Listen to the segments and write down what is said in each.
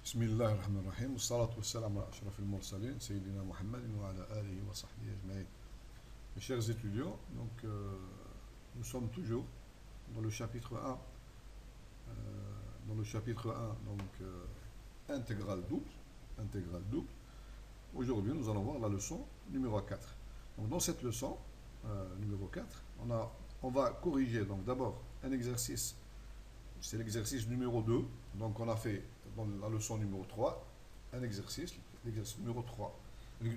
بسم الله الرحمن الرحيم والصلاة والسلام على أشرف المرسلين سيدنا محمد وعلى آله وصحبه أجمعين. Mes chers étudiants, nous sommes toujours dans le chapitre 1, intégrale double, intégrale double. Aujourd'hui, nous allons voir la leçon numéro 4. Donc, dans cette leçon numéro 4, on va corriger donc d'abord un exercice, c'est l'exercice numéro 2. Donc, on a fait dans la leçon numéro 3 un exercice, l'exercice numéro 3,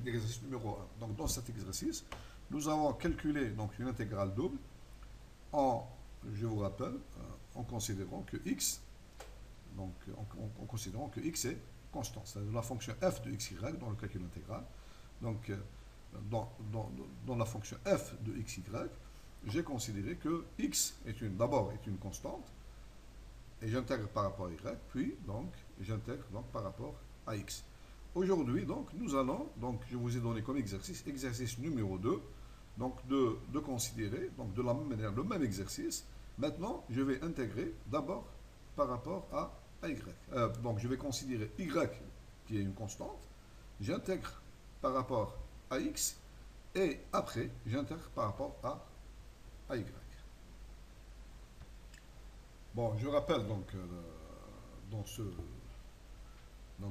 l'exercice numéro 1. Donc, dans cet exercice, nous avons calculé donc, une intégrale double je vous rappelle, en considérant que x, donc en considérant que x est constant, c'est-à-dire la fonction f de xy dans le calcul intégral. Donc, dans la fonction f de xy, j'ai considéré que x d'abord est une constante, et j'intègre par rapport à y, puis donc j'intègre donc par rapport à x. Aujourd'hui, donc, nous allons, donc je vous ai donné comme exercice numéro 2, donc de considérer, donc de la même manière, le même exercice. Maintenant, je vais intégrer d'abord par rapport à y. Donc, je vais considérer y qui est une constante, j'intègre par rapport à x, et après, j'intègre par rapport à y. Bon, je rappelle donc, donc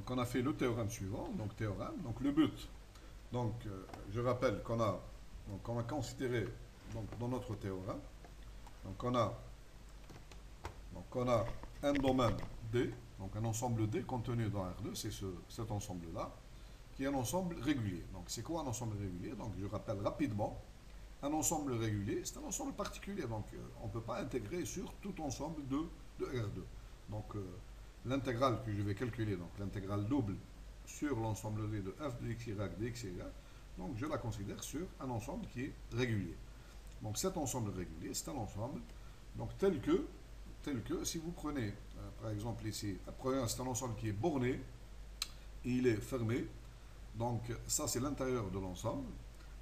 on a fait le théorème suivant, donc théorème, donc le but, donc je rappelle qu'on a considéré donc, dans notre théorème, donc on a un domaine D, donc un ensemble D contenu dans R2, c'est cet ensemble-là, qui est un ensemble régulier. Donc c'est quoi un ensemble régulier? Donc je rappelle rapidement, un ensemble régulier, c'est un ensemble particulier, donc on ne peut pas intégrer sur tout ensemble de R2. Donc l'intégrale que je vais calculer, donc l'intégrale double sur l'ensemble D de f de xy de xy, donc je la considère sur un ensemble qui est régulier. Donc cet ensemble régulier, c'est un ensemble donc tel que si vous prenez par exemple ici, c'est un ensemble qui est borné, et il est fermé, donc ça c'est l'intérieur de l'ensemble,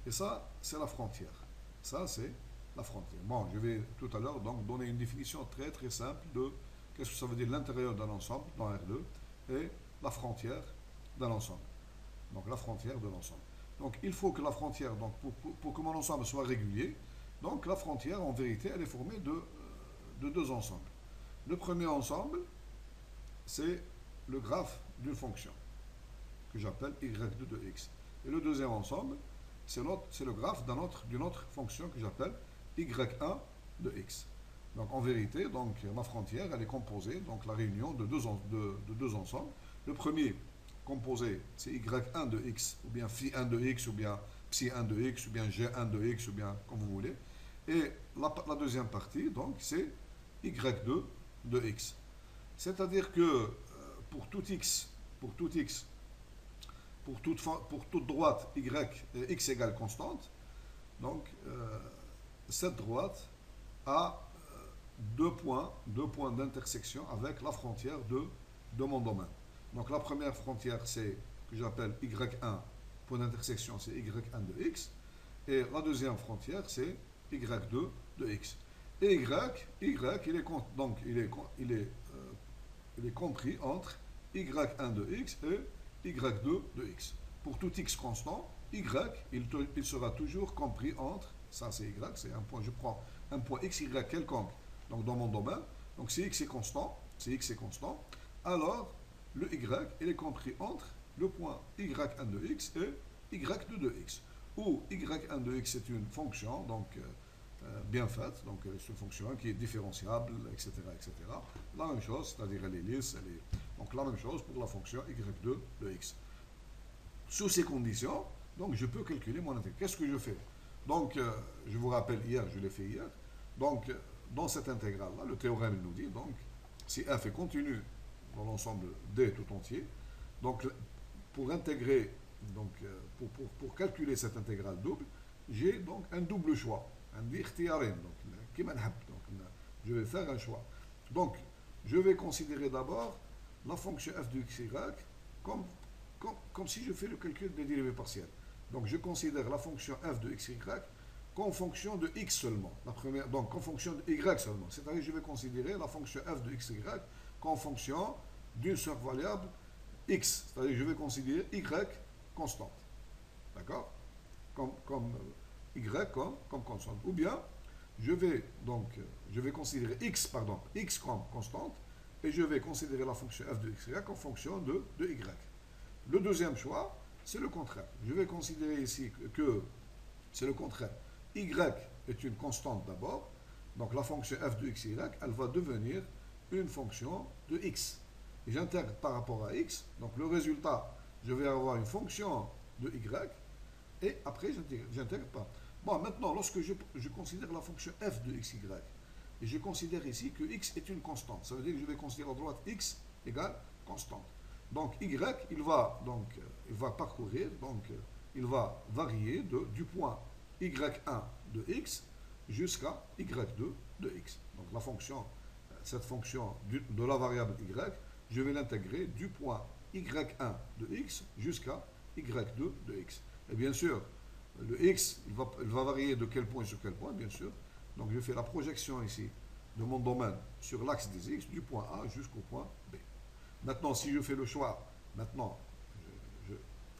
et ça c'est la frontière. Ça c'est la frontière. Bon, je vais tout à l'heure donc donner une définition très très simple de qu'est-ce que ça veut dire l'intérieur d'un ensemble dans R2 et la frontière d'un ensemble. Donc la frontière de l'ensemble. Donc il faut que la frontière, donc pour que mon ensemble soit régulier, donc la frontière en vérité elle est formée de deux ensembles. Le premier ensemble, c'est le graphe d'une fonction que j'appelle y2 de x. Et le deuxième ensemble, c'est le graphe d'une autre fonction que j'appelle y1 de x. Donc en vérité, donc, ma frontière elle est composée, donc la réunion de deux ensembles. Le premier composé, c'est y1 de x, ou bien phi1 de x, ou bien psi1 de x, ou bien g1 de x, ou bien comme vous voulez. Et la deuxième partie, donc, c'est y2 de x. C'est-à-dire que pour tout x, pour toute droite x égale constante, donc cette droite a deux points d'intersection avec la frontière de mon domaine. Donc la première frontière, c'est que j'appelle y1, point d'intersection, c'est y1 de x, et la deuxième frontière, c'est y2 de x. Et y, il est compris entre y1 de x et y2 de x. Pour tout x constant, y, il sera toujours compris entre, ça c'est y, c'est un point, je prends un point xy quelconque, donc dans mon domaine, donc si x est constant, alors le y, il est compris entre le point y1 de x et y2 de x. Où y1 de x est une fonction, donc bien faite, donc c'est une fonction qui est différenciable, etc., etc. La même chose, c'est-à-dire elle est lisse, donc la même chose pour la fonction y2 de x. Sous ces conditions, donc je peux calculer mon intégrale. Qu'est-ce que je fais? Donc, je vous rappelle hier, je l'ai fait hier, donc dans cette intégrale-là, le théorème nous dit, donc, si f est continu dans l'ensemble D tout entier, donc pour intégrer, donc pour calculer cette intégrale double, j'ai donc un double choix. Donc, je vais faire un choix. Donc, je vais considérer d'abord la fonction f de xy comme si je fais le calcul des dérivées partielles. Donc, je considère la fonction f de xy qu'en fonction de x seulement. Donc, en fonction de y seulement. C'est-à-dire que je vais considérer la fonction f de xy qu'en fonction d'une seule variable x, c'est-à-dire que je vais considérer y constante. D'accord? Y comme constante. Ou bien, je vais considérer x comme constante, et je vais considérer la fonction f de xy comme fonction de y. Le deuxième choix, c'est le contraire. Je vais considérer ici que c'est le contraire. Y est une constante d'abord, donc la fonction f de xy, elle va devenir une fonction de x. Et j'intègre par rapport à x, donc le résultat, je vais avoir une fonction de y, et après j'intègre pas. Bon, maintenant, lorsque je considère la fonction f de xy, et je considère ici que x est une constante, ça veut dire que je vais considérer à droite x égale constante. Donc y, il va parcourir, il va varier du point y1 de x jusqu'à y2 de x. Donc cette fonction de la variable y, je vais l'intégrer du point y1 de x jusqu'à y2 de x. Et bien sûr, le x, il va varier de quel point sur quel point, bien sûr. Donc je fais la projection ici de mon domaine sur l'axe des x, du point A jusqu'au point B. Maintenant, si je fais le choix,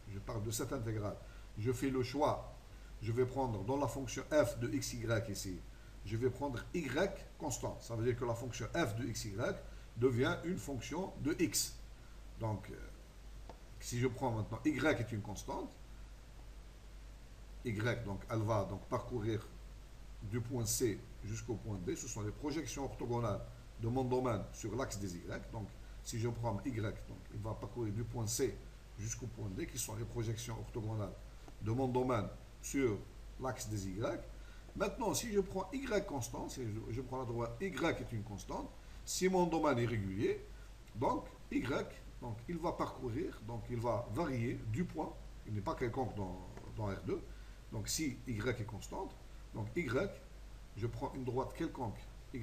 je parle de cette intégrale, je fais le choix, je vais prendre dans la fonction f de xy ici, je vais prendre y constante. Ça veut dire que la fonction f de xy devient une fonction de x. Donc, si je prends maintenant y est une constante, y, donc elle va parcourir du point C jusqu'au point D. Ce sont les projections orthogonales de mon domaine sur l'axe des y. Donc, si je prends y, donc, il va parcourir du point C jusqu'au point D, qui sont les projections orthogonales de mon domaine sur l'axe des y. Maintenant, si je prends y constante, si je prends la droite y est une constante, si mon domaine est régulier, donc y, donc, il va parcourir, donc il va varier du point, il n'est pas quelconque dans R2, donc si y est constante, donc y, je prends une droite quelconque, y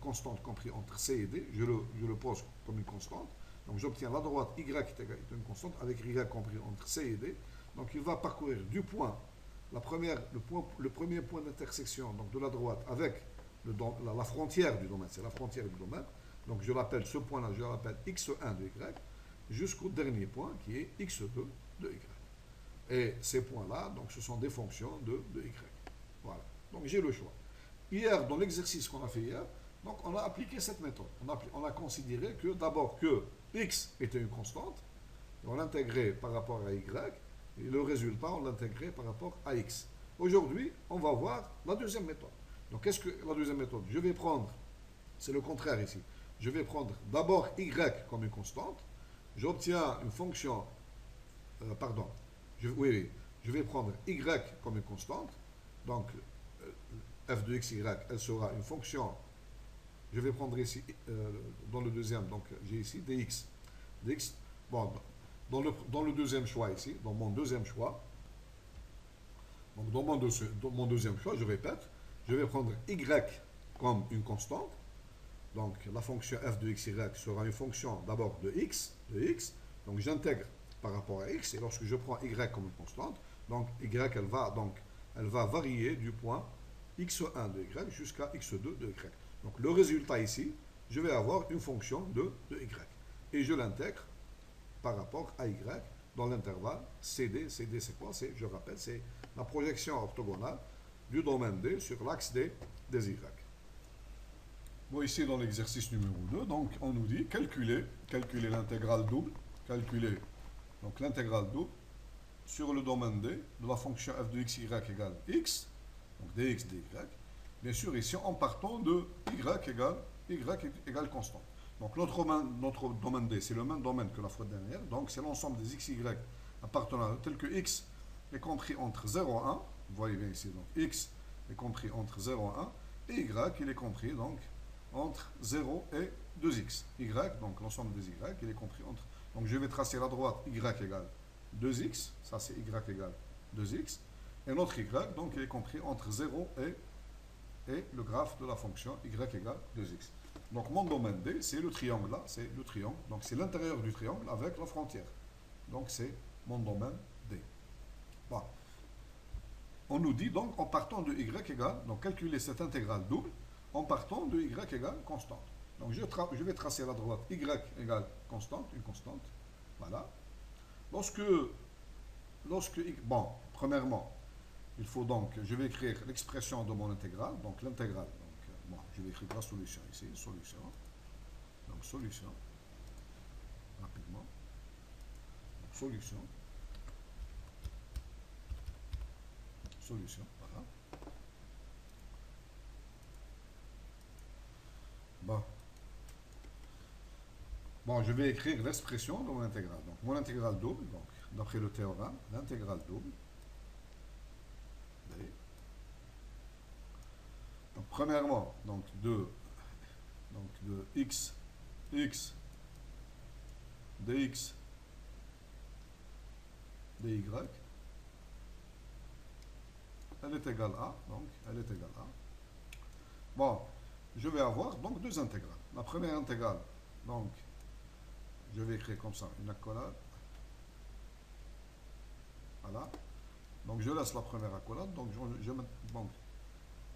constante compris entre C et D, je le pose comme une constante, donc j'obtiens la droite y est une constante avec y compris entre C et D, donc il va parcourir du point, le premier point d'intersection de la droite avec la frontière du domaine, c'est la frontière du domaine, donc je l'appelle ce point-là, je l'appelle x1 de y, jusqu'au dernier point qui est x2 de y. Et ces points-là, donc ce sont des fonctions de y. Voilà. Donc j'ai le choix. Hier, dans l'exercice qu'on a fait hier, donc on a appliqué cette méthode. On a considéré que d'abord que x était une constante, on l'intégrait par rapport à y, et le résultat, on l'intégrait par rapport à x. Aujourd'hui, on va voir la deuxième méthode. Donc qu'est-ce que la deuxième méthode? Je vais prendre, c'est le contraire ici, je vais prendre d'abord y comme une constante, j'obtiens une fonction, je vais prendre y comme une constante, donc f de xy, elle sera une fonction, je vais prendre ici, dans le deuxième, donc j'ai ici dx. Bon, dans le deuxième choix ici, dans mon deuxième choix, donc dans mon deuxième choix, je répète, je vais prendre y comme une constante, donc la fonction f de xy sera une fonction d'abord de x, donc j'intègre par rapport à x, et lorsque je prends y comme une constante, donc y elle va varier du point x1 de y jusqu'à x2 de y. Donc le résultat ici, je vais avoir une fonction de y. Et je l'intègre par rapport à y dans l'intervalle CD. CD c'est quoi? Je rappelle, c'est la projection orthogonale du domaine D sur l'axe des y. Bon, ici dans l'exercice numéro 2, donc on nous dit calculer l'intégrale double, donc l'intégrale double sur le domaine D de la fonction f de xy égale x, donc dx dy, bien sûr ici en partant de y égale constante. Donc notre domaine D, c'est le même domaine que la fois dernière, donc c'est l'ensemble des xy appartenant tel que x est compris entre 0 et 1, vous voyez bien ici, donc x est compris entre 0 et 1, et y il est compris donc entre 0 et 2x. Y, donc l'ensemble des y, il est compris entre. Donc je vais tracer la droite y égale 2x, ça c'est y égale 2x, et notre y, donc il est compris entre 0 et le graphe de la fonction y égale 2x. Donc mon domaine D, c'est le triangle là, c'est le triangle, donc c'est l'intérieur du triangle avec la frontière. Donc c'est mon domaine D. Bon. On nous dit donc en partant de y égale, donc calculer cette intégrale double, en partant de y égale constante. Donc je vais tracer la droite y égale constante, une constante, Voilà. Lorsque, bon, premièrement, il faut donc, je vais écrire l'expression de mon intégrale, donc l'intégrale. Donc, bon, je vais écrire la solution ici, solution. Donc, solution, rapidement. Donc, solution, solution, voilà. Bon. Bon, je vais écrire l'expression de mon intégrale. Donc, mon intégrale double, donc, d'après le théorème, l'intégrale double. Donc, premièrement, donc de x dx dy, elle est égale à, donc elle est égale à. Bon, je vais avoir donc deux intégrales. La première intégrale, donc, je vais écrire comme ça, une accolade. Voilà. Donc, je laisse la première accolade. Donc,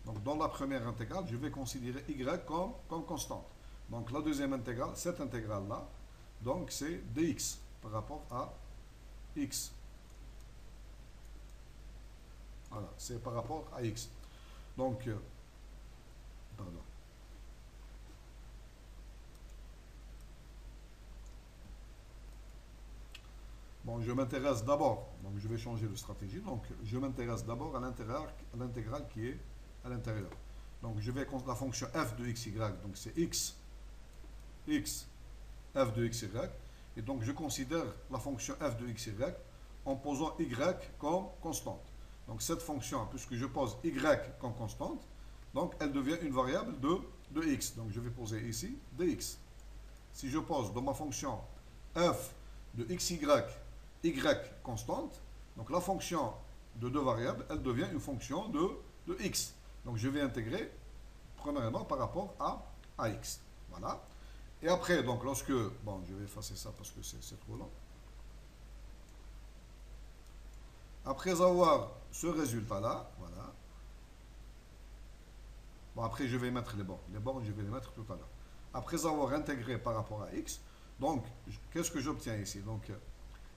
donc, dans la première intégrale, je vais considérer y comme constante. Donc, la deuxième intégrale, cette intégrale-là, donc, c'est dx par rapport à x. Voilà, c'est par rapport à x. Donc, pardon. Bon, je m'intéresse d'abord, donc je vais changer de stratégie, donc je m'intéresse d'abord à l'intégrale qui est à l'intérieur. Donc je vais la fonction f de xy, donc c'est x f de xy, et donc je considère la fonction f de xy en posant y comme constante. Donc cette fonction, puisque je pose y comme constante, donc elle devient une variable de x. Donc je vais poser ici dx. Si je pose dans ma fonction f de xy y constante, donc la fonction de deux variables, elle devient une fonction de x. Donc je vais intégrer premièrement par rapport à x. Voilà. Et après, donc lorsque, bon, je vais effacer ça parce que c'est trop long. Après avoir ce résultat-là, voilà. Bon, après je vais mettre les bornes. Les bornes, je vais les mettre tout à l'heure. Après avoir intégré par rapport à x, donc qu'est-ce que j'obtiens ici? Donc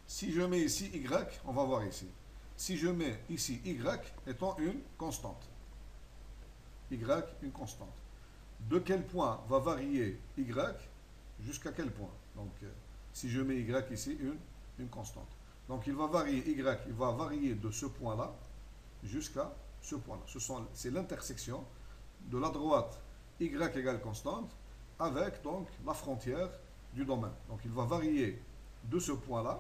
si je mets ici y, on va voir ici. Si je mets ici y étant une constante. Y, une constante. De quel point va varier y jusqu'à quel point? Donc, si je mets y ici, une constante. Donc, il va varier y, il va varier de ce point-là jusqu'à ce point-là. C'est l'intersection de la droite y égale constante avec donc la frontière du domaine. Donc, il va varier de ce point-là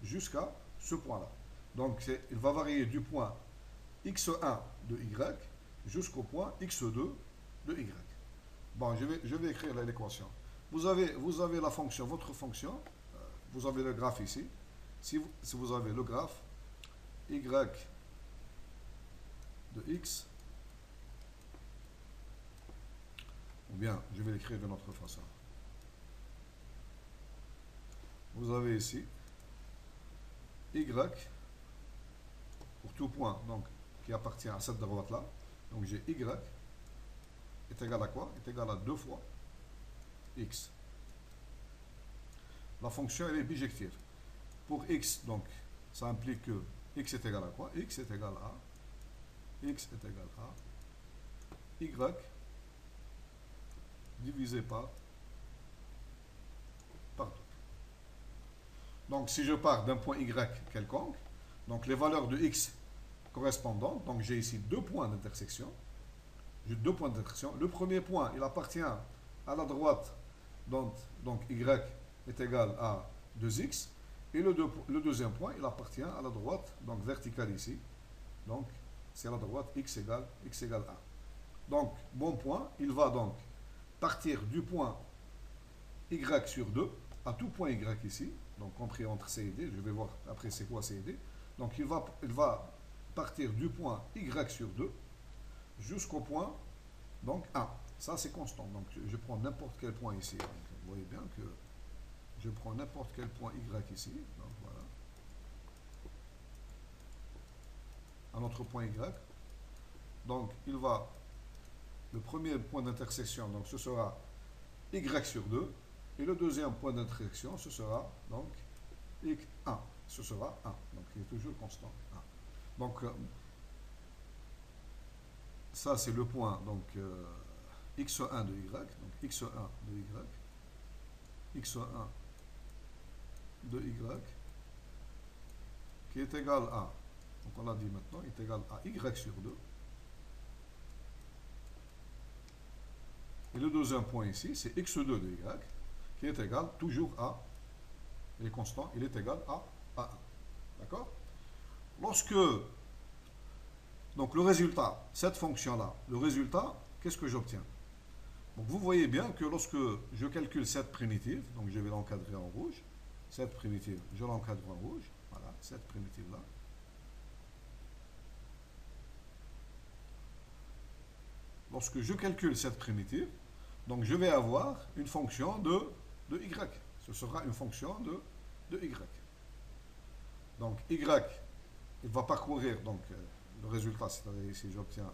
jusqu'à ce point-là. Donc, il va varier du point x1 de y jusqu'au point x2 de y. Bon, je vais écrire l'équation. Vous avez la fonction, votre fonction, vous avez le graphe ici. Si vous avez le graphe y de x, ou bien je vais l'écrire de notre façon. Vous avez ici y pour tout point donc, qui appartient à cette droite-là. Donc j'ai y est égal à quoi? Est égal à 2 fois x. La fonction elle est bijective. Pour x, donc, ça implique que x est égal à quoi? X est égal à y divisé par 2. Donc si je pars d'un point y quelconque, donc les valeurs de x correspondantes, donc j'ai ici deux points d'intersection. J'ai deux points d'intersection. Le premier point, il appartient à la droite, donc y est égal à 2x. Et le deuxième point, il appartient à la droite, donc verticale ici. Donc c'est à la droite x égale 1. Donc mon point, il va donc partir du point y sur 2 à tout point y ici, donc compris entre C et D, je vais voir après c'est quoi C et D. Donc il va partir du point y sur 2 jusqu'au point donc 1. Ça c'est constant, donc je prends n'importe quel point ici. Donc, vous voyez bien que je prends n'importe quel point y ici, donc voilà. Un autre point y. Donc il va, le premier point d'intersection, donc ce sera y sur 2. Et le deuxième point d'intersection, ce sera donc et 1. Ce sera 1. Donc il est toujours constant 1. Donc ça c'est le point donc x1 de y, donc x1 de y, x1 de y qui est égal à, donc on l'a dit maintenant, est égal à y sur 2. Et le deuxième point ici, c'est x2 de y, qui est égal toujours à, il est constant, il est égal à 1. D'accord? Lorsque, donc le résultat, cette fonction-là, le résultat, qu'est-ce que j'obtiens? Donc vous voyez bien que lorsque je calcule cette primitive, donc je vais l'encadrer en rouge, cette primitive, je l'encadre en rouge, voilà, cette primitive-là. Lorsque je calcule cette primitive, donc je vais avoir une fonction de y. Ce sera une fonction de y. Donc y, il va parcourir donc, le résultat, c'est-à-dire ici j'obtiens,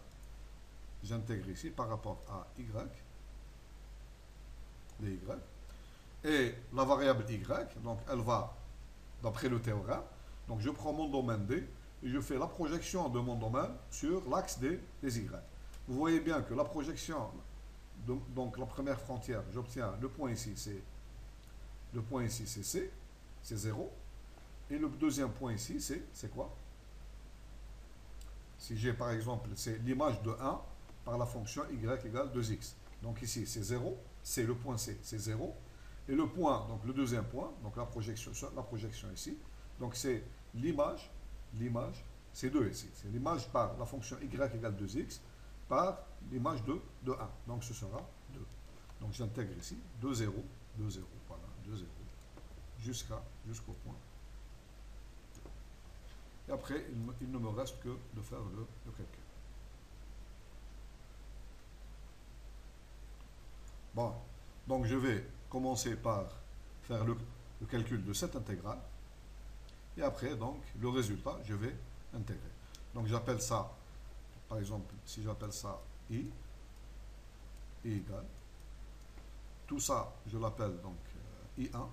j'intègre ici par rapport à y, dy. Et la variable y, donc elle va, d'après le théorème, donc je prends mon domaine D et je fais la projection de mon domaine sur l'axe des y. Vous voyez bien que la projection, donc la première frontière, j'obtiens le point ici, c'est C, c'est 0. Et le deuxième point ici, c'est quoi? Si j'ai par exemple, c'est l'image de 1 par la fonction y égale 2x. Donc ici, c'est 0, c'est le point C, c'est 0. Et le point, donc le deuxième point, donc la projection ici, donc c'est l'image, c'est 2 ici. C'est l'image par la fonction y égale 2x par l'image de 1. Donc ce sera 2. Donc j'intègre ici 2, 0, 2, 0, voilà, 2, 0, jusqu'au point. Et après, il ne me reste que de faire le calcul. Bon, donc je vais commencer par faire le calcul de cette intégrale. Et après, donc, le résultat, je vais intégrer. Donc j'appelle ça, par exemple, si j'appelle ça I égale, tout ça, je l'appelle donc I1.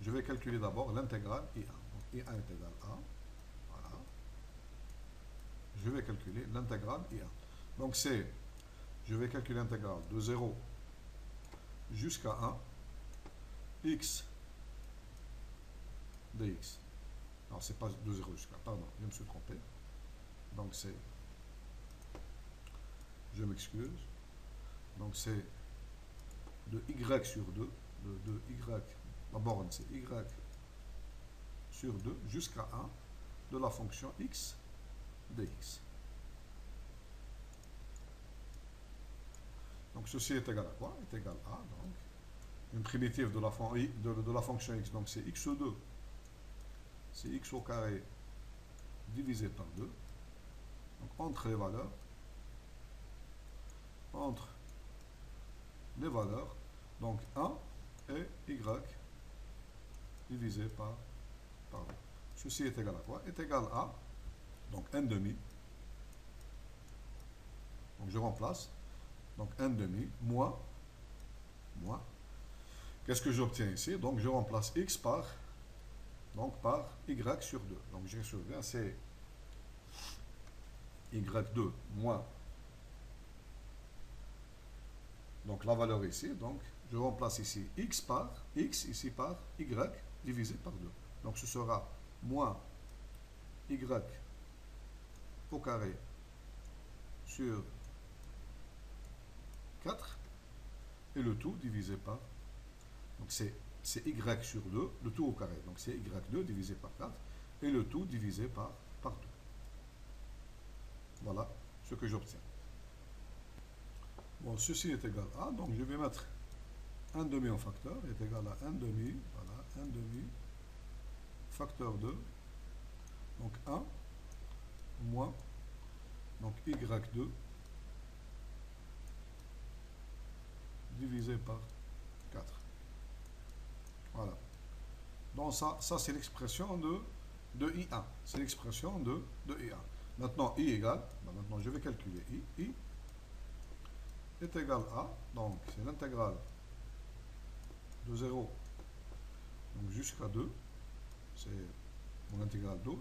Je vais calculer d'abord l'intégrale I1. Donc I1 est égal à, voilà. Je vais calculer l'intégrale I1. Donc c'est, je vais calculer l'intégrale de 0 jusqu'à 1, x dx. Alors c'est pas de 0 jusqu'à, pardon, je me suis trompé. Donc c'est, je m'excuse. Donc c'est de y sur 2, de y, la borne c'est y sur 2 jusqu'à 1 de la fonction x dx. Donc ceci est égal à quoi? Est égal à, donc, une primitive de la fonction x, donc c'est x2, c'est x au carré divisé par 2. Donc entre les valeurs, donc 1 et y divisé par 2. Ceci est égal à quoi? Est égal à, donc 1 demi, donc je remplace, donc 1 demi, moins, qu'est-ce que j'obtiens ici? Donc je remplace x par y sur 2. Donc je souviens, c'est y2 moins, donc la valeur ici, donc je remplace ici x ici par y divisé par 2. Donc ce sera moins y au carré sur 4 et le tout divisé par, donc c'est y sur 2, le tout au carré, donc c'est y2 divisé par 4 et le tout divisé par 2. Voilà ce que j'obtiens. Bon, ceci est égal à, donc je vais mettre 1 demi en facteur, est égal à 1 demi, voilà, 1 demi, facteur 2, donc 1, moins, donc y2, divisé par 4. Voilà. Donc ça c'est l'expression de I1. C'est l'expression de I1. Maintenant, I égale, maintenant je vais calculer I est égal à, donc c'est l'intégrale de 0 donc jusqu'à 2, c'est mon intégrale 2,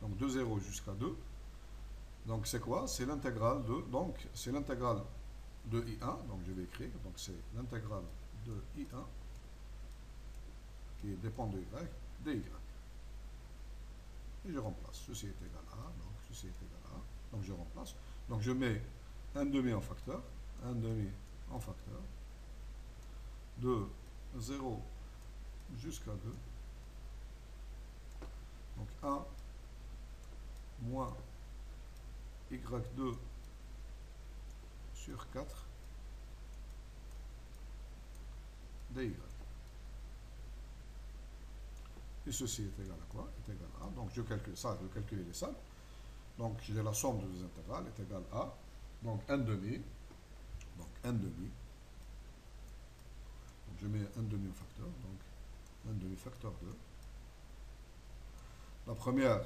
donc de 0 jusqu'à 2, donc c'est quoi? C'est l'intégrale de, donc c'est l'intégrale de I1, donc je vais écrire, donc c'est l'intégrale de I1 qui dépend de Y, dy. Et je remplace, ceci est égal à, donc ceci est égal à, donc je remplace, donc je mets 1 demi en facteur, 1 demi en facteur, de 0 jusqu'à 2, donc 1 moins y2 sur 4 dy. Et ceci est égal à quoi? Est égal à, donc je calcule ça, je calcule les salles, donc j'ai la somme de deux intégrales est égale à, donc 1 demi, donc 1 demi, donc je mets 1 demi au facteur, donc 1 demi facteur 2. La première,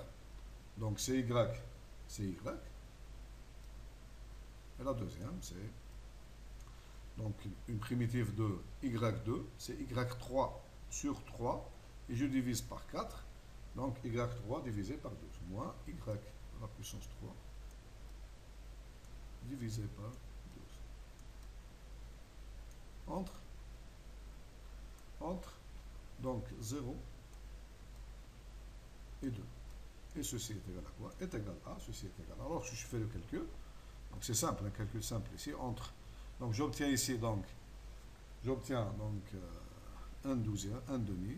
donc c'est y, c'est y. Et la deuxième, c'est donc une primitive de y2, c'est y3 sur 3, et je divise par 4, donc y3 divisé par 12, moins y à la puissance 3 divisé par 12. Entre donc 0 et 2. Et ceci est égal à quoi? Est égal à, ceci est égal à. Alors si je fais le calcul, donc c'est simple, un calcul simple ici, entre, donc j'obtiens ici, donc, j'obtiens donc 1 douzième, 1 demi,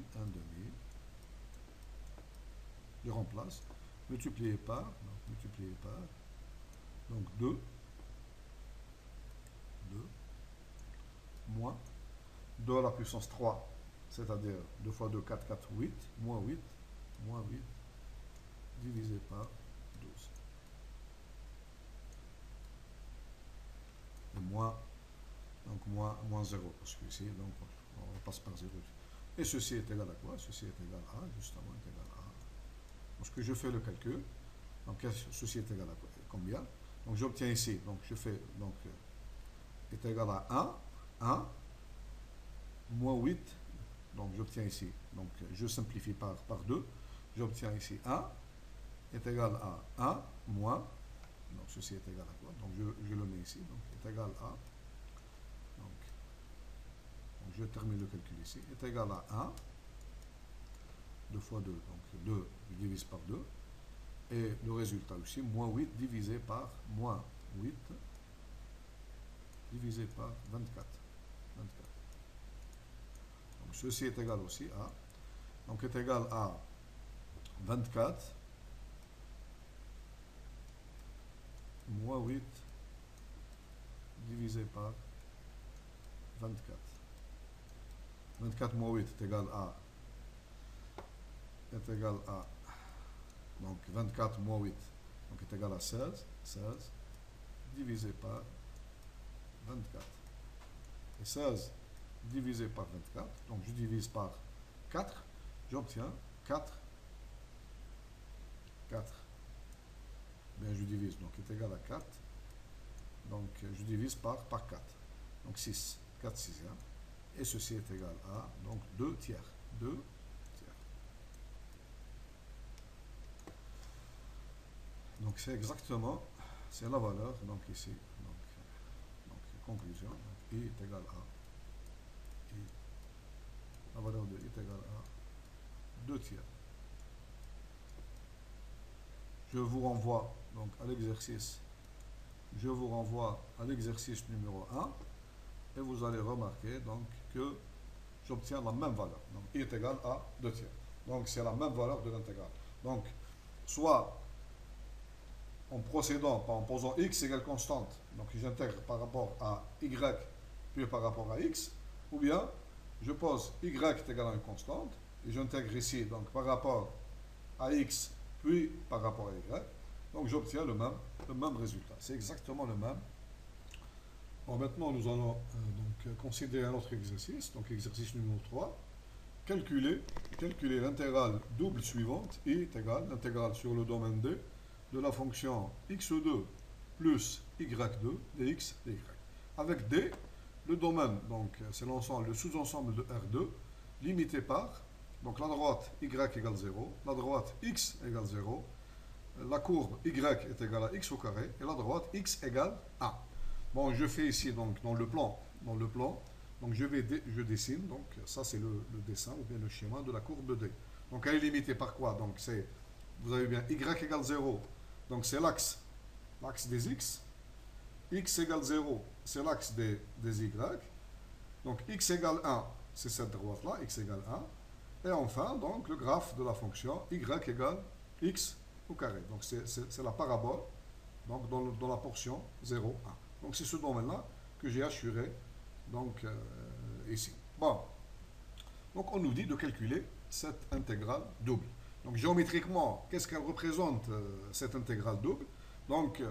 je remplace, multiplié par, donc 2, moins 2 à la puissance 3, c'est-à-dire 2 fois 2, 4, 4, 8, moins 8, divisé par 12. Et moins, donc moins 0, parce que ici, donc on passe par 0. Et ceci est égal à quoi? Ceci est égal à, justement, est égal à. Lorsque je fais le calcul, donc ceci est égal à combien? Donc j'obtiens ici, donc je fais, donc est égal à 1, moins 8, donc j'obtiens ici, donc je simplifie par 2, j'obtiens ici 1 est égal à 1 moins, donc ceci est égal à quoi? Donc je le mets ici, donc est égal à, donc je termine le calcul ici, est égal à 1, 2 fois 2, donc 2, je divise par 2, et le résultat aussi, moins 8 divisé par, moins 8 divisé par 24. Donc ceci est égal aussi à, donc est égal à 24 moins 8 divisé par 24. 24 moins 8 est égal à, donc 24 moins 8, donc est égal à 16 divisé par 24. Et 16 divisé par 24, donc je divise par 4, j'obtiens 4. Bien, je divise, donc est égal à 4. Donc je divise par 4. Donc 6, 4 sixièmes. Et ceci est égal à, donc 2 tiers. Donc c'est exactement, c'est la valeur, donc ici, donc conclusion, donc I est égal à, la valeur de I est égale à 2 tiers. Je vous renvoie donc à l'exercice, numéro 1, et vous allez remarquer donc que j'obtiens la même valeur. Donc I est égal à 2 tiers. Donc c'est la même valeur de l'intégrale. Donc soit en procédant, en posant x égale constante, donc j'intègre par rapport à y, puis par rapport à x, ou bien je pose y est égal à une constante, et j'intègre ici, donc par rapport à x, puis par rapport à y, donc j'obtiens le même résultat. C'est exactement le même. Bon, maintenant, nous allons donc considérer un autre exercice, donc exercice numéro 3. Calculer l'intégrale double suivante, I est égale l'intégrale sur le domaine D de la fonction x2 plus y2 dx dy. Avec D, le domaine, donc c'est l'ensemble, le sous-ensemble de R2, limité par, donc la droite y égale 0, la droite x égale 0, la courbe y est égale à x au carré, et la droite x égale 1. Bon, je fais ici, donc dans le plan, donc je dessine, donc ça c'est le dessin ou bien le schéma de la courbe D. Donc elle est limitée par quoi? Donc c'est, vous avez bien y égale 0, donc c'est l'axe des x égale 0, c'est l'axe des y, donc x égale 1, c'est cette droite-là, x égale 1, et enfin, donc le graphe de la fonction y égale x au carré. Donc c'est la parabole, donc dans la portion 0, 1. Donc c'est ce domaine-là que j'ai assuré, donc ici. Bon, donc on nous dit de calculer cette intégrale double. Donc géométriquement, qu'est-ce qu'elle représente, cette intégrale double? Donc,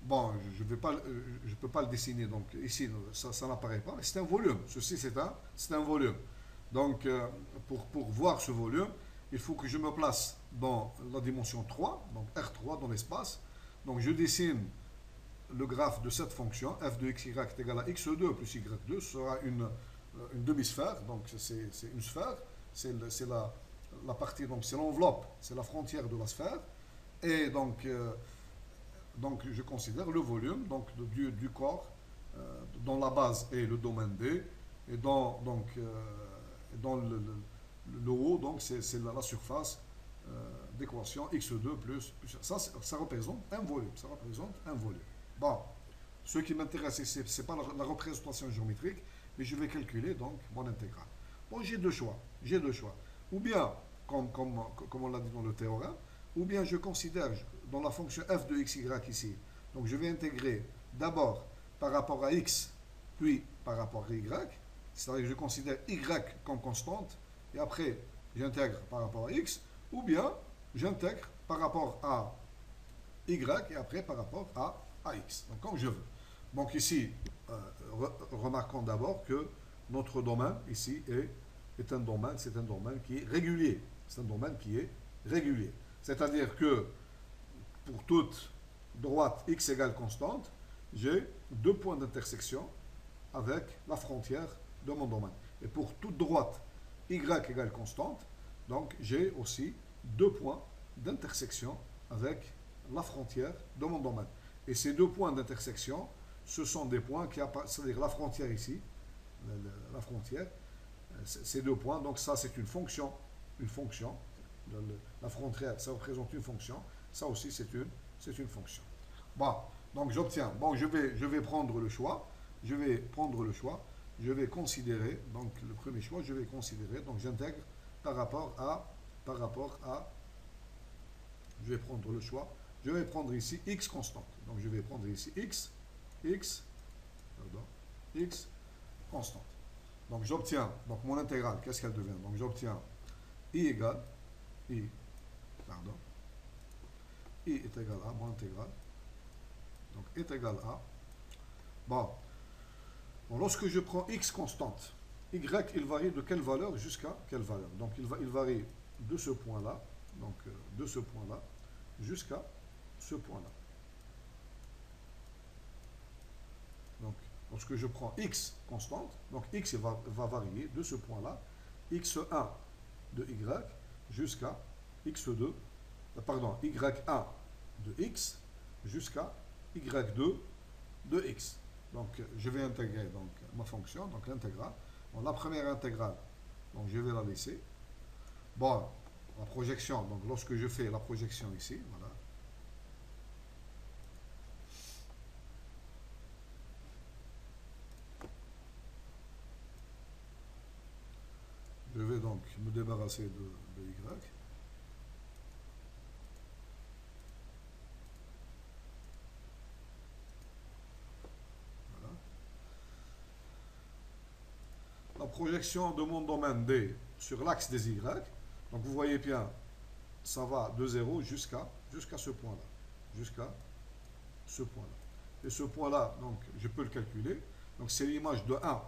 bon, je ne peux pas le dessiner, donc ici, ça n'apparaît pas, mais c'est un volume. Ceci, c'est un volume. Donc, pour voir ce volume, il faut que je me place dans la dimension 3, donc R3 dans l'espace. Donc, je dessine le graphe de cette fonction, f de xy est égal à x2 plus y2, sera une demi-sphère, donc c'est une sphère, c'est la partie, donc c'est l'enveloppe, c'est la frontière de la sphère, et donc je considère le volume donc, du corps dont la base est le domaine D, et dans le haut, donc c'est la surface d'équation x2 plus ça représente un volume, Bon, ce qui m'intéresse, ce n'est pas la représentation géométrique, mais je vais calculer donc mon intégrale. Bon, j'ai deux choix. Ou bien, comme on l'a dit dans le théorème, ou bien je considère dans la fonction f de xy ici, donc je vais intégrer d'abord par rapport à x, puis par rapport à y, c'est-à-dire que je considère y comme constante, et après j'intègre par rapport à x, ou bien j'intègre par rapport à y, et après par rapport à x, donc comme je veux. Donc ici, remarquons d'abord que notre domaine ici c'est un domaine qui est régulier. C'est-à-dire que pour toute droite x égale constante, j'ai deux points d'intersection avec la frontière de mon domaine. Et pour toute droite y égale constante, donc j'ai aussi deux points d'intersection avec la frontière de mon domaine. Et ces deux points d'intersection, ce sont des points qui apparaissent, c'est-à-dire la frontière ici, la frontière, ces deux points, donc ça c'est une fonction, la frontière ça représente une fonction, ça aussi c'est une fonction. Bon, donc j'obtiens, bon je vais prendre le choix, je vais considérer, donc le premier choix, donc j'intègre par rapport à, je vais prendre le choix, je vais prendre ici x constante. Donc je vais prendre ici x constante. Donc j'obtiens, donc mon intégrale, qu'est-ce qu'elle devient? Donc j'obtiens i est égal à, mon intégrale, donc est égal à, bon, lorsque je prends x constante, y il varie de quelle valeur jusqu'à quelle valeur? Donc il varie de ce point-là, jusqu'à ce point-là. Donc, lorsque je prends x constante, donc x va varier de ce point-là, x1 de y jusqu'à x2, pardon, y1 de x jusqu'à y2 de x. Donc, je vais intégrer donc, ma fonction, donc l'intégrale. Bon, la première intégrale, donc je vais la laisser. Bon, la projection, donc lorsque je fais la projection ici, voilà. Je vais donc me débarrasser de y. Voilà. La projection de mon domaine D sur l'axe des y, donc vous voyez bien, ça va de 0 jusqu'à ce point-là. Et ce point-là, donc je peux le calculer. Donc c'est l'image de 1.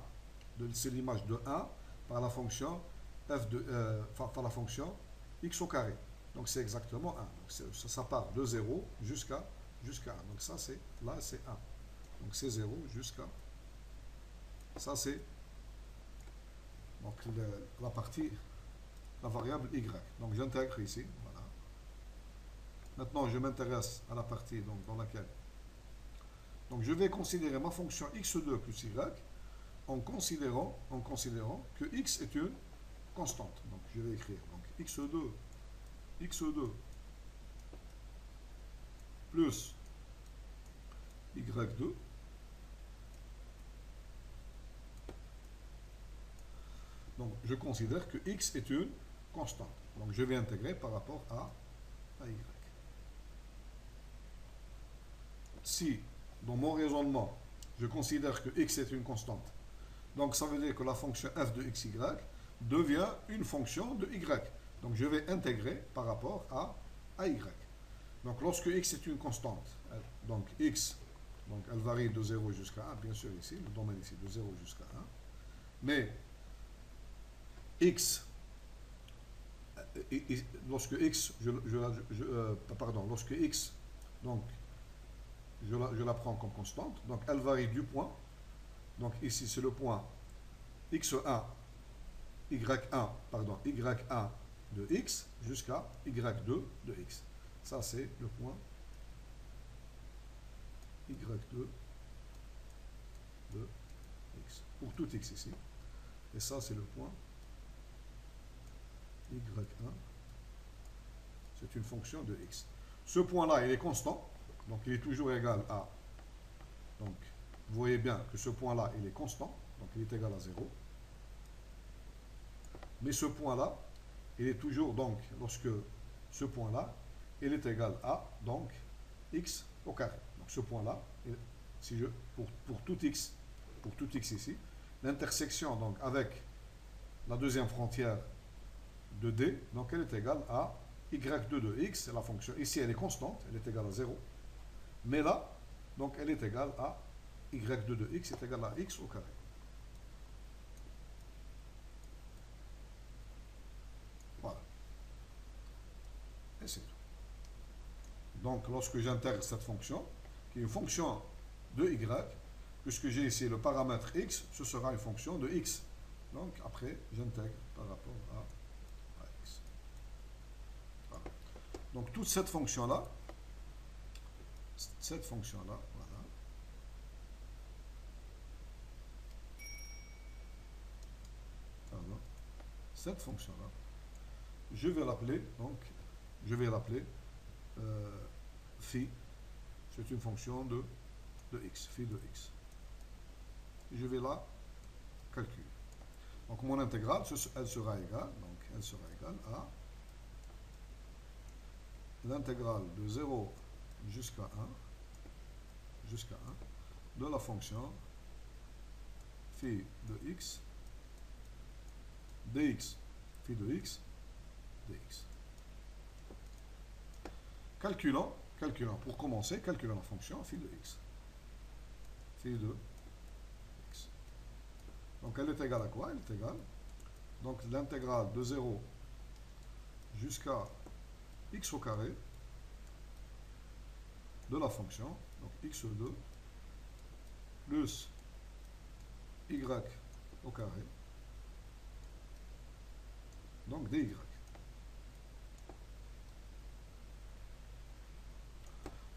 C'est l'image de 1 par la fonction par la fonction x au carré. Donc c'est exactement 1. Donc ça part de 0 jusqu'à 1. Donc ça c'est 1. Donc c'est 0 jusqu'à 1. Ça, c'est donc la partie, la variable y. Donc, j'intègre ici. Voilà. Maintenant, je m'intéresse à la partie donc, dans laquelle. Donc, je vais considérer ma fonction x2 plus y en considérant que x est une constante. Donc, je vais écrire donc, x2 plus y2 donc je considère que x est une constante. Donc je vais intégrer par rapport à y. Si dans mon raisonnement je considère que x est une constante, donc ça veut dire que la fonction f de xy devient une fonction de y. Donc je vais intégrer par rapport à y. Donc lorsque x est une constante, donc x, donc elle varie de 0 jusqu'à 1, bien sûr ici, le domaine ici de 0 jusqu'à 1, mais x, lorsque x, lorsque x, donc je la prends comme constante, donc elle varie du point, donc ici c'est le point x1, y1 de x jusqu'à y2 de x. Ça, c'est le point y2 de x. Pour tout x ici. Et ça, c'est le point y1. C'est une fonction de x. Ce point-là, il est constant. Donc, il est toujours égal à... Donc, vous voyez bien que ce point-là, il est constant. Donc, il est égal à 0. Mais ce point-là, il est toujours, donc, lorsque ce point-là, il est égal à, donc, x au carré. Donc, ce point-là, si pour tout x ici, l'intersection, donc, avec la deuxième frontière de d, donc, elle est égale à y2 de x, la fonction, ici, elle est constante, elle est égale à 0. Mais là, donc, elle est égale à y2 de x est égal à x au carré. Voilà. Et c'est tout. Donc, lorsque j'intègre cette fonction, qui est une fonction de y, puisque j'ai ici le paramètre x, ce sera une fonction de x. Donc, après, j'intègre par rapport à x. Voilà. Donc, toute cette fonction-là, voilà. Pardon. Cette fonction-là, je vais l'appeler, phi, c'est une fonction de x, phi de x. Je vais la calculer. Donc mon intégrale, elle sera égale à l'intégrale de 0 jusqu'à 1 de la fonction phi de x dx, phi de x dx. Calculons, pour commencer, calculons la fonction phi de x. Phi de x. Donc elle est égale à quoi? Elle est égale, donc l'intégrale de 0 jusqu'à x au carré de la fonction, donc x2 plus y au carré, donc dy.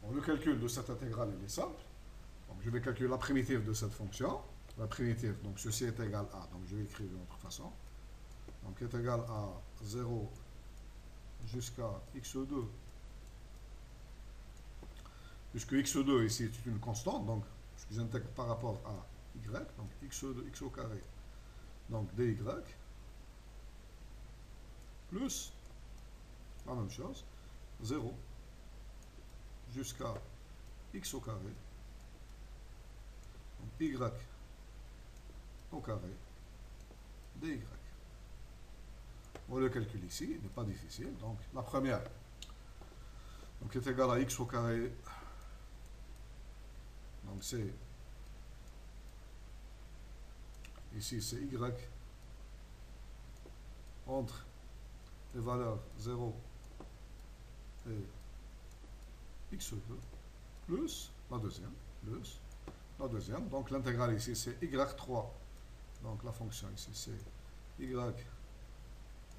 Bon, le calcul de cette intégrale, il est simple. Donc, je vais calculer la primitive de cette fonction. La primitive, donc ceci est égal à, donc je vais écrire d'une autre façon. Donc, est égal à 0 jusqu'à x2. Puisque x2 ici est une constante, donc je j'intègre par rapport à y, donc x2, x au carré, donc dy, plus la même chose, 0 jusqu'à x au carré, donc y au carré, dy. On le calcule ici, il n'est pas difficile. Donc la première donc, est égale à x au carré, donc c'est, ici c'est y entre les valeurs 0 et x2 plus la deuxième, donc l'intégrale ici c'est y3 Donc la fonction ici, c'est y à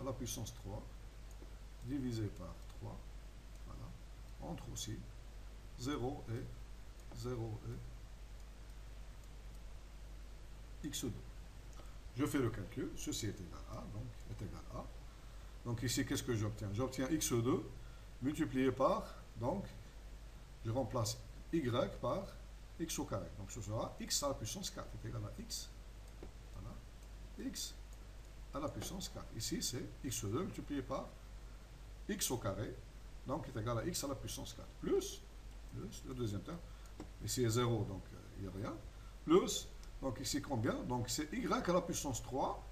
la puissance 3 divisé par 3. Voilà. Entre aussi 0 et x2. Je fais le calcul. Ceci est égal à, donc est égal à. Donc ici, qu'est-ce que j'obtiens? J'obtiens x2 multiplié par, donc, je remplace y par x au carré. Donc ce sera x à la puissance 4 est égal à x. Voilà. X à la puissance 4. Ici, c'est x2 multiplié par x au carré. Donc est égal à x à la puissance 4. Plus le deuxième terme. Ici est 0, donc il n'y a rien. Plus, donc ici combien? Donc c'est y à la puissance 3.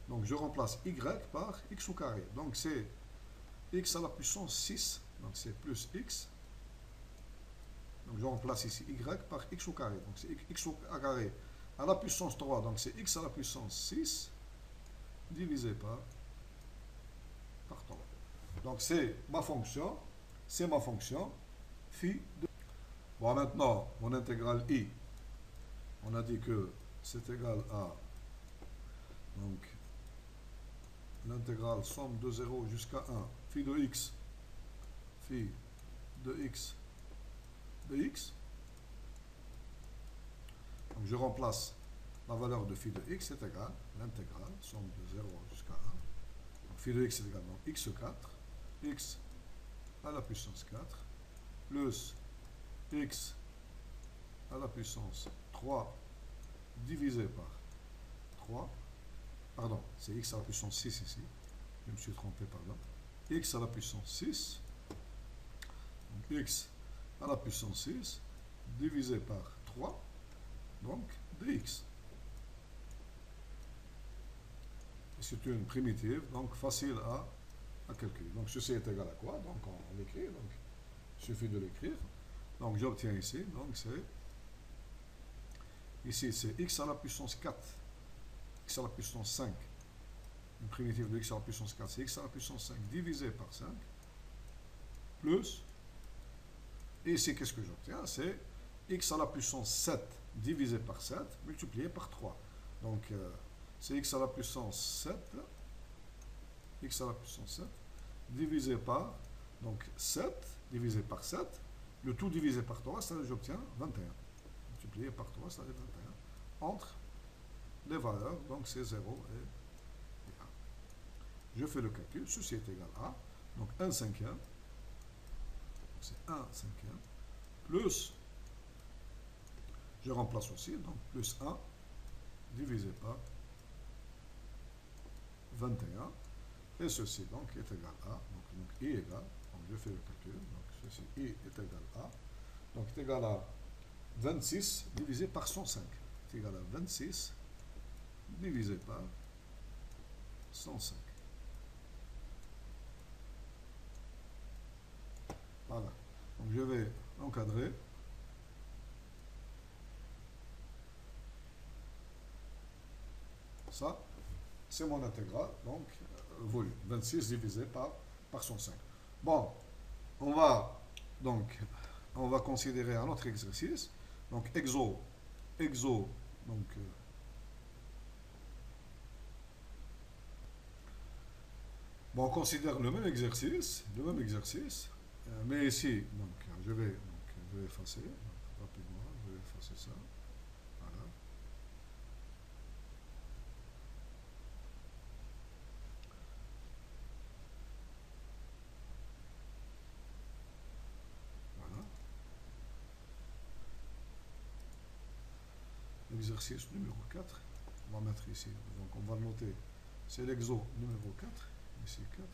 Donc je remplace y par x au carré. Donc c'est x à la puissance 6. Donc c'est plus x. Donc je remplace ici y par x au carré. Donc c'est x au carré à la puissance 3. Donc c'est x à la puissance 6 divisé par 3. Donc c'est ma fonction. C'est ma fonction phi de... Bon, maintenant, mon intégrale i. On a dit que c'est égal à... Donc, l'intégrale somme de 0 jusqu'à 1, phi de x de x. Donc je remplace la valeur de phi de x est égal à l'intégrale somme de 0 jusqu'à 1. Donc phi de x est égal à x4, x à la puissance 4, plus x à la puissance 3 divisé par 3. Pardon, c'est x à la puissance 6 ici. Je me suis trompé, pardon. X à la puissance 6. Donc x à la puissance 6 divisé par 3. Donc dx. C'est une primitive, donc facile à calculer. Donc ceci est égal à quoi? Donc on l'écrit, donc il suffit de l'écrire. Donc j'obtiens ici, donc c'est ici c'est x à la puissance 4, x à la puissance 5. Une primitive de x à la puissance 4, c'est x à la puissance 5 divisé par 5, plus, et ici qu'est-ce que j'obtiens? C'est x à la puissance 7 divisé par 7 multiplié par 3. Donc c'est x à la puissance 7, x à la puissance 7 divisé par, donc 7 divisé par 7, le tout divisé par 3, c'est-à-dire j'obtiens 21. Multiplié par 3, c'est-à-dire 21. Entre les valeurs, donc c'est 0 et 1. Je fais le calcul, ceci est égal à, donc 1 cinquième, c'est 1 cinquième, plus, je remplace aussi, donc plus 1 divisé par 21, et ceci donc est égal à, donc i égale, donc je fais le calcul, donc ceci i est égal à, donc est égal à 26 divisé par 105, est égal à 26 divisé par 105. Voilà, donc je vais encadrer. Ça, c'est mon intégrale, donc volume, 26 divisé par 105. Bon, on va considérer un autre exercice. Donc, donc, bon, on considère le même exercice, mais ici, donc, je vais effacer, donc, rapidement, je vais effacer ça. Voilà. Voilà. L'exercice numéro 4, on va mettre ici, donc on va le noter, c'est l'exo numéro 4, ici 4.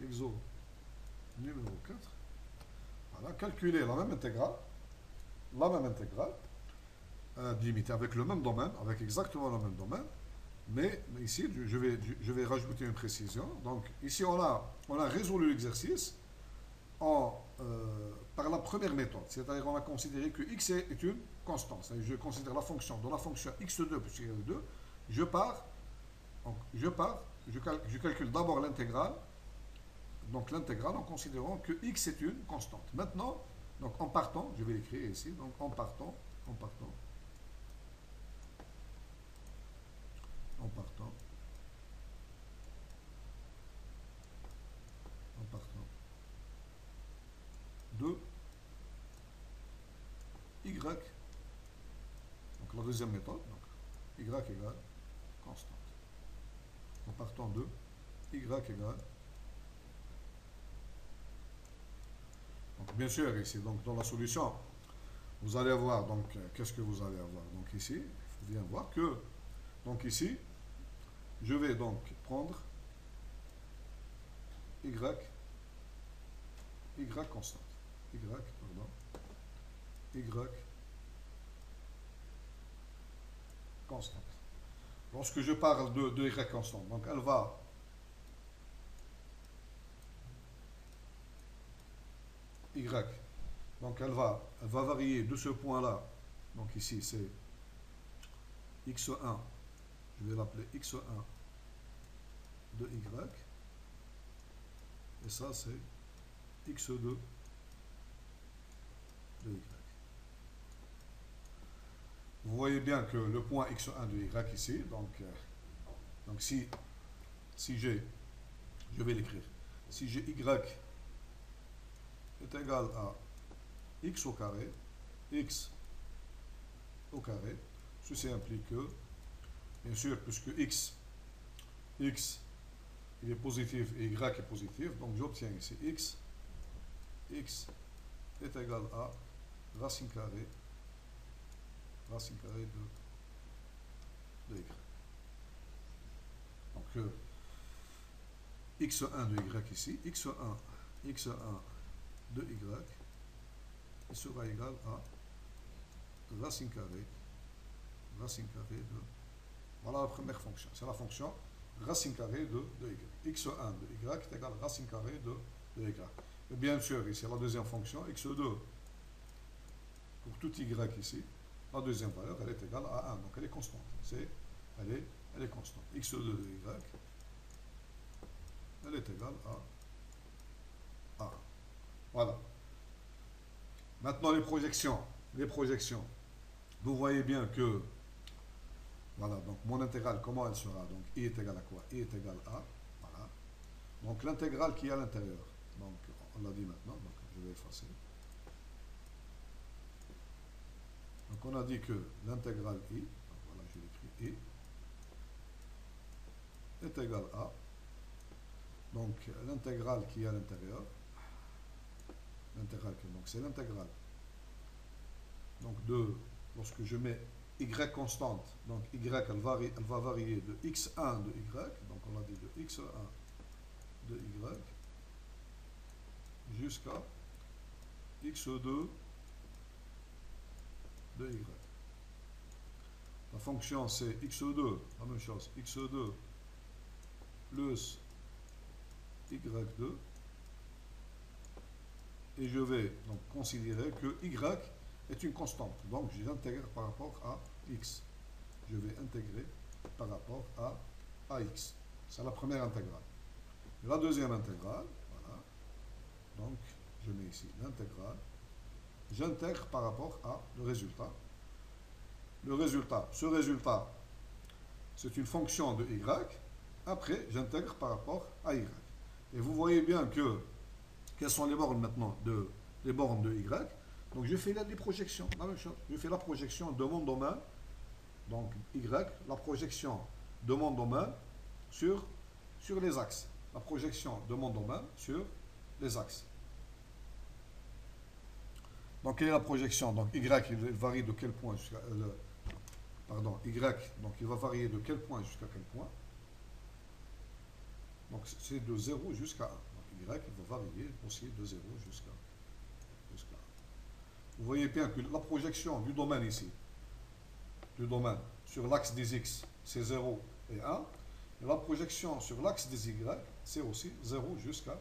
Exo numéro 4. Voilà, calculer la même intégrale, limitée avec le même domaine, avec exactement le même domaine, mais ici, je vais rajouter une précision. Donc, ici, on a résolu l'exercice par la première méthode, c'est-à-dire on a considéré que x est une constante. C'est-à-dire je considère la fonction, dans la fonction x2 plus y2, je calcule d'abord l'intégrale. Donc l'intégrale en considérant que x est une constante. Maintenant, donc en partant, je vais l'écrire ici, donc en partant en partant, en partant, en partant de y, donc la deuxième méthode, donc y égale constante. En partant de y égale. Donc bien sûr, ici, donc dans la solution, vous allez avoir, donc qu'est-ce que vous allez avoir? Donc ici, il faut bien voir que, donc ici, je vais donc prendre y constante. Y constante. Lorsque je parle de y constante, donc elle va y, donc elle va varier de ce point-là, donc ici c'est x1, je vais l'appeler x1 de y, et ça c'est x2 de y. Vous voyez bien que le point x1 de y ici, donc si j'ai, je vais l'écrire, si j'ai y est égal à x au carré, ceci implique que, bien sûr, puisque x il est positif et y est positif, donc j'obtiens ici x est égal à racine carrée de y. Donc x1 de y ici, x1 de y, il sera égal à racine carrée de... Voilà la première fonction. C'est la fonction racine carrée de y. x1 de y est égal à racine carrée de y. Et bien sûr, ici, la deuxième fonction, x2, pour tout y ici, la deuxième valeur, elle est égale à 1. Donc elle est constante. Elle est constante. x2 de y, elle est égale à 1. Voilà. Maintenant, les projections. Vous voyez bien que, voilà, donc mon intégrale, comment elle sera? Donc, i est égal à quoi? I est égal à, voilà. Donc, l'intégrale qui est à l'intérieur. Donc, on l'a dit maintenant, donc je vais effacer. Donc, on a dit que l'intégrale i, donc voilà, je l'écris, i, est égal à, donc, l'intégrale qui est à l'intérieur. Donc, c'est l'intégrale. Donc, lorsque je mets y constante, donc y elle va varier de x1 de y, donc on a dit de x1 de y jusqu'à x2 de y. La fonction c'est x2, la même chose, x2 plus y2, et je vais donc considérer que y est une constante. Donc, j'intègre par rapport à x. Je vais intégrer par rapport à x. C'est la première intégrale. La deuxième intégrale, voilà. Donc, je mets ici l'intégrale. J'intègre par rapport à le résultat. Ce résultat, c'est une fonction de y. Après, j'intègre par rapport à y. Et vous voyez bien que, quelles sont les bornes maintenant les bornes de y. Donc je fais les projections, la même chose. Je fais la projection de mon domaine, donc y, la projection de mon domaine sur les axes. La projection de mon domaine sur les axes. Donc quelle est la projection? Donc y, il varie de quel point jusqu'à... pardon, y, donc il va varier de quel point jusqu'à quel point? Donc c'est de 0 jusqu'à 1. Donc y, il va varier aussi de 0 jusqu'à 1. Vous voyez bien que la projection du domaine ici, sur l'axe des x, c'est 0 et 1. Et la projection sur l'axe des y, c'est aussi 0 jusqu'à 1.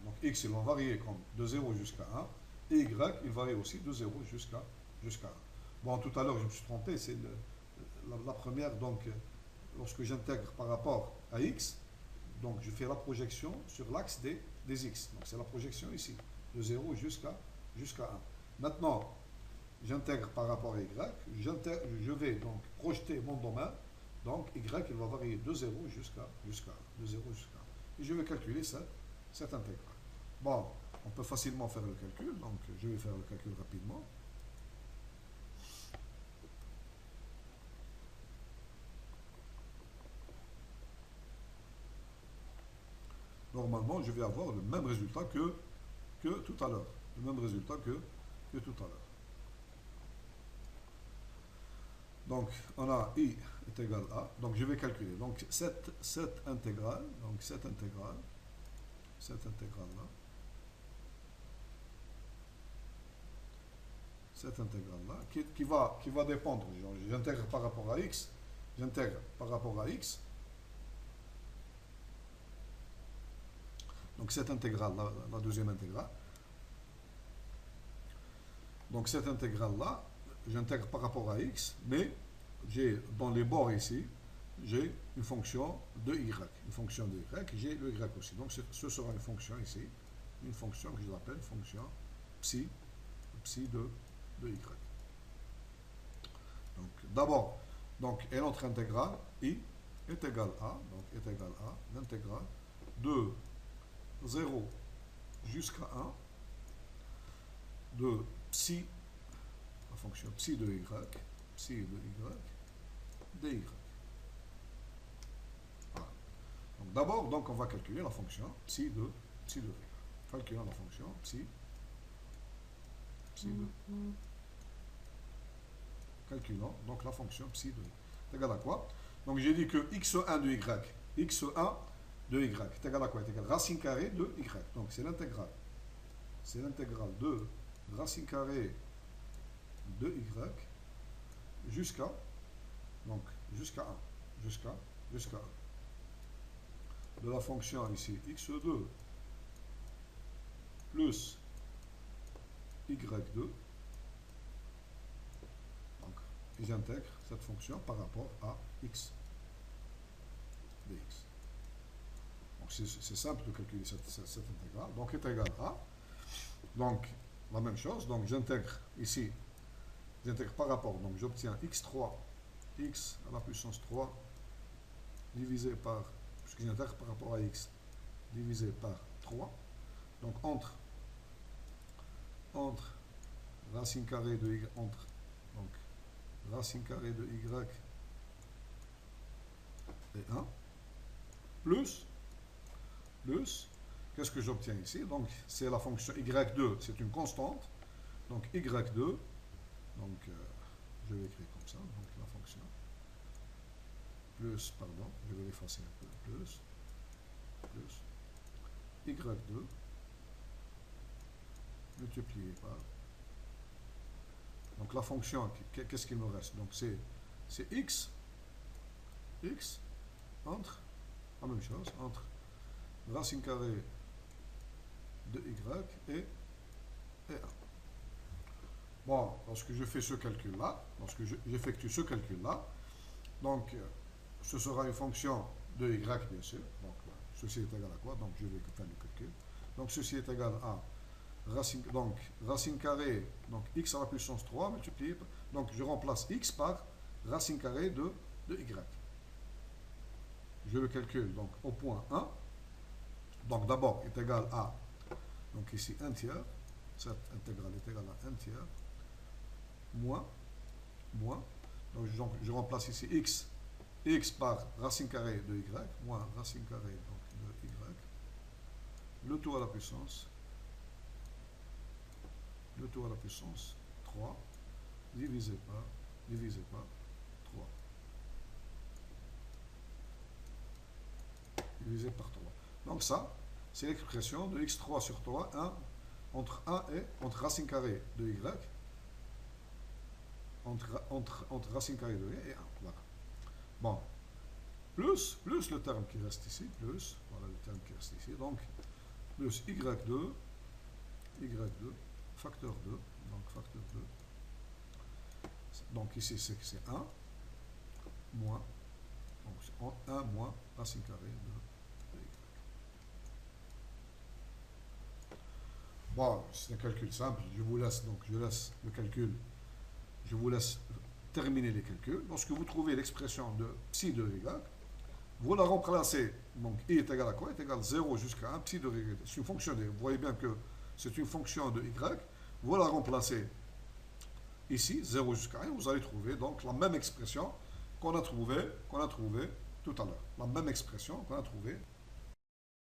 Donc x, il va varier comme de 0 jusqu'à 1. Et y, il varie aussi de 0 jusqu'à 1. Bon, tout à l'heure, je me suis trompé. C'est la première, donc, lorsque j'intègre par rapport à x, donc je fais la projection sur l'axe des x. Donc c'est la projection ici, de 0 jusqu'à 1. Maintenant, j'intègre par rapport à y, je vais donc projeter mon domaine, donc y il va varier de 0 jusqu'à 1, de 0 jusqu'à 1. Et je vais calculer cette intégrale. Bon, on peut facilement faire le calcul, donc je vais faire le calcul rapidement. Normalement, je vais avoir le même résultat que tout à l'heure. Le même résultat que tout à l'heure. Donc, on a i est égal à, donc je vais calculer. Donc, cette intégrale, donc cette intégrale-là, cette intégrale-là, qui va dépendre, j'intègre par rapport à x, j'intègre par rapport à x. Donc, cette intégrale-là, la deuxième intégrale. Donc, cette intégrale-là, j'intègre par rapport à x, mais j'ai dans les bords ici, j'ai une fonction de y. Une fonction de y, j'ai le y aussi. Donc ce sera une fonction ici, une fonction que je l'appelle fonction psi de y. Donc d'abord, et notre intégrale, i est égal à, l'intégrale de 0 jusqu'à 1 de psi, la fonction psi de y, dy. Voilà. Donc d'abord, on va calculer la fonction psi de y. Calculons la fonction psi de. Calculons donc la fonction psi de y. C'est égal à quoi? Donc j'ai dit que x1 de y, x1 de y est égal à quoi? C'est égal à racine carrée de y. Donc c'est l'intégrale. C'est l'intégrale de racine carrée de y jusqu'à 1. Jusqu'à 1. De la fonction ici x2 plus y2. Donc, j'intègre cette fonction par rapport à x dx. Donc, c'est simple de calculer cette intégrale. Donc, est égal à. Donc, la même chose. Donc, j'intègre ici. J'intègre par rapport. Donc, j'obtiens x3, x à la puissance 3, divisé par, puisque j'intègre par rapport à x, divisé par 3. Donc, entre racine carrée de y, racine carrée de y et 1, plus, qu'est-ce que j'obtiens ici? Donc, c'est la fonction y2, c'est une constante. Donc, y2, donc, je vais écrire comme ça, donc la fonction, plus, pardon, je vais l'effacer un peu, plus, y2, multiplié par, donc la fonction, qu'est-ce qu'il me reste? Donc, c'est x, entre, la même chose, entre racine carrée de y et 1. Bon, lorsque je fais ce calcul-là, j'effectue ce calcul-là, donc ce sera une fonction de y, bien sûr. Donc, ceci est égal à quoi? Donc, je vais faire le calcul. Donc, ceci est égal à racine carrée, donc x à la puissance 3 multiplié par, donc je remplace x par racine carrée de y. Je le calcule donc au point 1. Donc, d'abord, est égal à, donc ici, 1 tiers. Cette intégrale est égale à 1 tiers. Moins, donc je remplace ici x par racine carrée de y, moins racine carrée donc, de y, le tout à la puissance 3, divisé par 3. Divisé par 3. Donc ça, c'est l'expression de x3 sur 3, 1, entre racine carrée de y, entre racine carrée de y et 1. Voilà. Bon. Plus le terme qui reste ici, voilà le terme qui reste ici, donc, plus y2, facteur 2, donc facteur 2. Donc ici, c'est 1, moins, donc 1 moins racine carrée de y. Bon, c'est un calcul simple, je laisse le calcul je vous laisse terminer les calculs. Lorsque vous trouvez l'expression de psi de y, vous la remplacez, donc i est égal à quoi? Est égal à 0 jusqu'à 1 psi de y. C'est une fonction de, vous voyez bien que c'est une fonction de y. Vous la remplacez ici, 0 jusqu'à 1, vous allez trouver donc la même expression qu'on a trouvée tout à l'heure. La même expression qu'on a trouvée